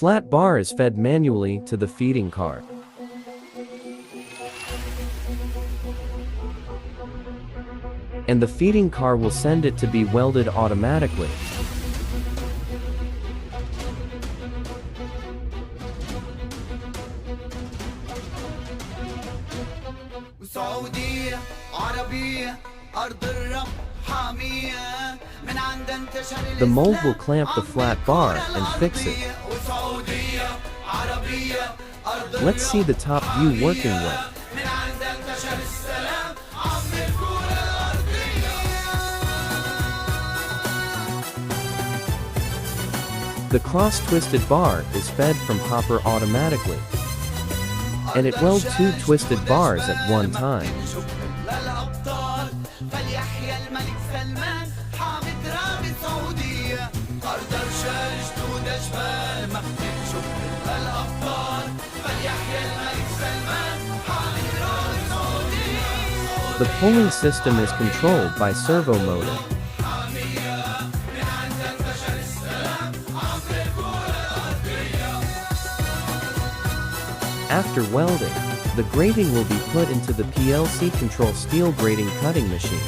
flat bar is fed manually to the feeding cart. And the feeding car will send it to be welded automatically. The mold will clamp the flat bar and fix it. Let's see the top view working well. The cross-twisted bar is fed from hopper automatically, and it welds 2 twisted bars at one time. The pulling system is controlled by servo motor. After welding, the grating will be put into the PLC control steel grating cutting machine.